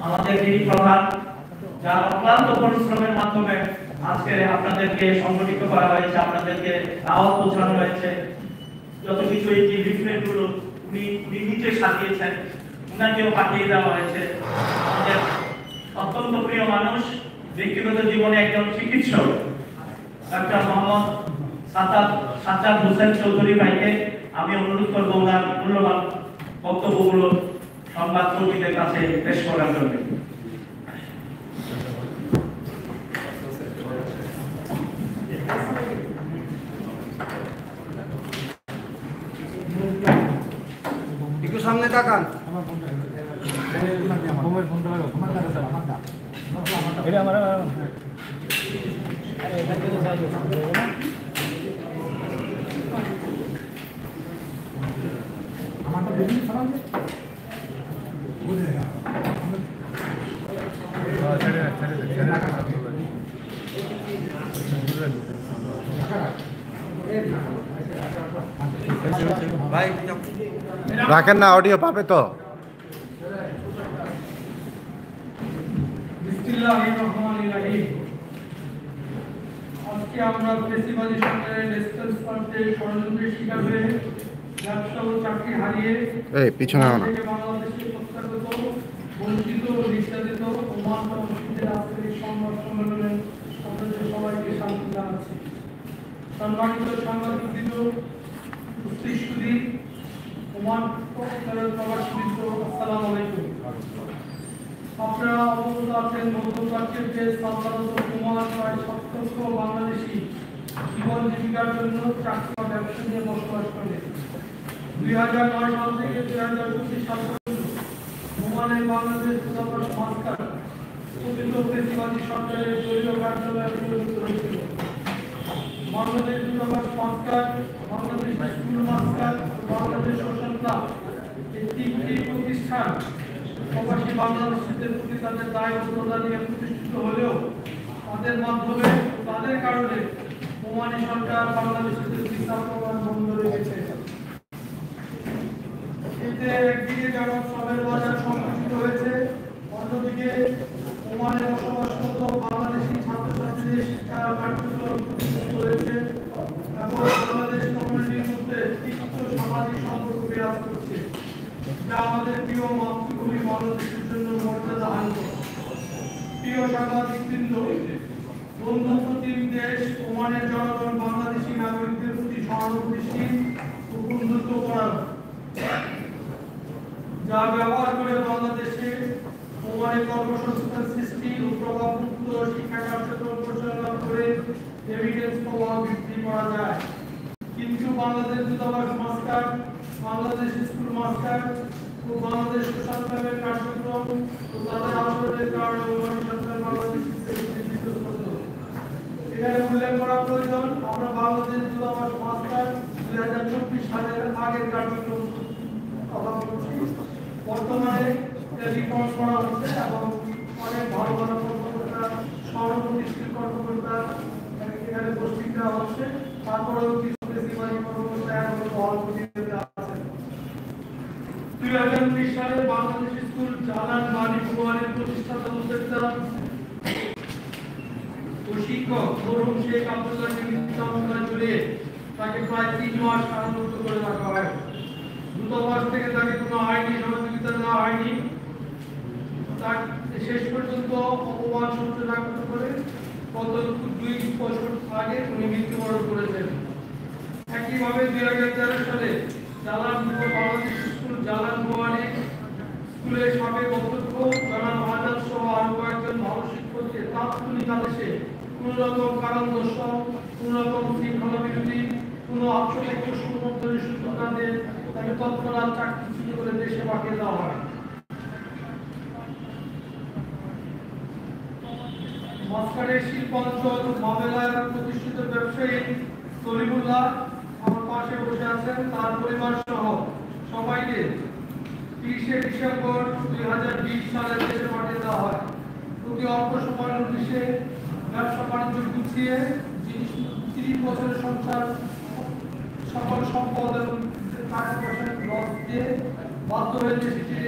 আমাদের যিনি প্রধান, যার অক্লান্ত পরিশ্রমের মাধ্যমে আজকে আপনাদেরকে সংগঠিত করা হয়েছে, আপনাদেরকে দাওয়াত পৌঁছানো হয়েছে। যত কিছু এই যে লিফলেটগুলো উনি নিজে সাজিয়েছেন, উনাকেও পাঠিয়ে দেওয়া হয়েছে। আমাদের অত্যন্ত প্রিয় মানুষ, ব্যক্তিগত জীবনে একজন চিকিৎসক ডাক্তার মোহাম্মদ সাজ্জাদ হোসেন চৌধুরী ভাইকে আমি অনুরোধ করবো ওনার মূল্যবান বক্তব্যগুলো সংবাদ কর্মীদের কাছে পেশ করার জন্য। একটু সামনে তাকান। রাখেন না, অডিও পাবে তো। আজকে আমরা ফেসিবাদী সরকারের রেসপন্স করতে ষড়যন্ত্রের শিকার হয়ে ব্যবসা ও চাকরি হারিয়ে পিছনে বাংলাদেশে প্রত্যাগত বঞ্চিত ও নির্যাতিত ওমান মসজিদের আজকের এই সংবাদ সম্মেলনে আপনাদের সবাইকে স্বাগত জানাচ্ছি। সম্মানিত সাংবাদিকবৃন্দ, উপস্থিতি, ওমান প্রবাসীবৃন্দ, আসসালামু আলাইকুম। আপনারা অবগত আছেন মধ্যপ্রাচ্যের যে সাধারণত ওমান প্রায় ৭০ বাংলাদেশি জীবন জীবিকার জন্য চাকরি বা ব্যবসা নিয়ে বসবাস করে। ২০০৯ সাল থেকে ২০২৫ সাল পর্যন্ত ওমানের বাংলাদেশ দূতাবাস মাস্কার কথিত ফেসিবাদী সরকারের দলীয় কার্যালয়ে পরিণত হয়েছিল। বাংলাদেশ দূতাবাস মাস্কার, Bangladesh school মাস্কার, Bangladesh social club এই তিনটি প্রতিষ্ঠান প্রবাসী বাংলাদেশিদের প্রতি তাদের দায়বদ্ধতা নিয়ে প্রতিষ্ঠিত হলেও তাদের মাধ্যমে তাদের কারণে ওমানি সরকার বাংলাদেশিদের ভিসা প্রদান বন্ধ রেখেছে। এতে একদিকে যেমন শ্রমের বাজার সংকুচিত হয়েছে, অন্যদিকে ওমানে বসবাসরত বাংলাদেশি ছাত্রছাত্রীদের শিক্ষা কার্যক্রম প্রতিষ্ঠিত হয়েছে এবং বাংলাদেশ কমিউনিটির মধ্যে তিক্ত সামাজিক সম্পর্ক বিরাজ করছে, যা আমাদের প্রিয় মাতৃভূমি বাংলাদেশের জন্য মর্যাদাহানিত। প্রিয় সাংবাদিকবৃন্দ, বন্ধুপ্রতিম দেশ ওমানের জনগণ বাংলাদেশি নাগরিকদের প্রতি সহানুভূতিশীল ও বন্ধুত্বপরায়ণ, যা ব্যবহার করে বাংলাদেশে ওমানে কর্মসংস্থান সৃষ্টি ও প্রভাবমুক্ত শিক্ষা কার্যক্রম পরিচালনা করে এভিডেন্স প্রভাব বৃদ্ধি করা যায়। কিন্তু বাংলাদেশ দূতাবাস মাস্টার, বাংলাদেশ স্কুল মাস্টার ও বাংলাদেশ সোশ্যাল ক্লাবের কার্যক্রম ও তাদের আচরণের কারণে ওমানি সরকার বাংলাদেশের এখানে উল্লেখ করা প্রয়োজন, আমরা বাংলাদেশ দূতাবাস মাস্টার ২০২৪ সালের আগের কার্যক্রম কথা বলছি। বর্তমানে টেলিফোন করা হচ্ছে এবং অনেক ভালো ভালো কর্মকর্তা, সহপ্রতিষ্ঠিত কর্মকর্তা এখানে পোস্টিং দেওয়া হচ্ছে। তারপরেও কিছু বেশিরভাগই কর্মকর্তা এখনো বহাল পজিশনে আছেন। ২০২০ সালে বাংলাদেশ স্কুল জালান মানি ওমানের প্রতিষ্ঠাতা উদ্যোক্তা ও শিক্ষক মরহুম শেখ আব্দুল্লাহকে মৃত্যুদণ্ডে ঝুলিয়ে তাকে প্রায় ৩ মাস কারারুদ্ধ করে রাখা হয়। দূতাবাস থেকে তাকে কোনো আইনি সহযোগিতা দেওয়া হয়নি। তার শেষ পর্যন্ত অপমান সহ্য না করতে পারে গত ২ বছর আগে উনি মৃত্যুবরণ করেছেন। একইভাবে ২০১৩ সালে জালান বাংলাদেশ স্কুল জালান মোয়ানে স্কুলের সাবেক অধ্যক্ষ জনাব আজাদ সহ আরো কয়েকজন ভালো শিক্ষককে তাৎক্ষণিক আদেশে কোন রকম কারণ দর্শন, কোন রকম শৃঙ্খলা বিরোধী, কোন আত্মপক্ষ সমর্থনের সুযোগ না দিয়ে তাকে তৎক্ষণাৎ চাকরিচ্যুত করে দেশে পাঠিয়ে দেওয়া হয়। মাস্কারের শিল্পাঞ্চল মামেলার প্রতিষ্ঠিত ব্যবসায়ী সলিমুল্লাহ আমার পাশে বসে আছেন, তার পরিবার সহ সবাইকে ৩০শে ডিসেম্বর ২০২০ সালে দেশে পাঠিয়ে দেওয়া হয়। অতি অল্প সময়ের নোটিশে ব্যবসা বাণিজ্য গুছিয়ে ৩০ বছরের সংসার সকল সম্পদ এবং টাকা পয়সা লস দিয়ে বাধ্য হয়ে দেশে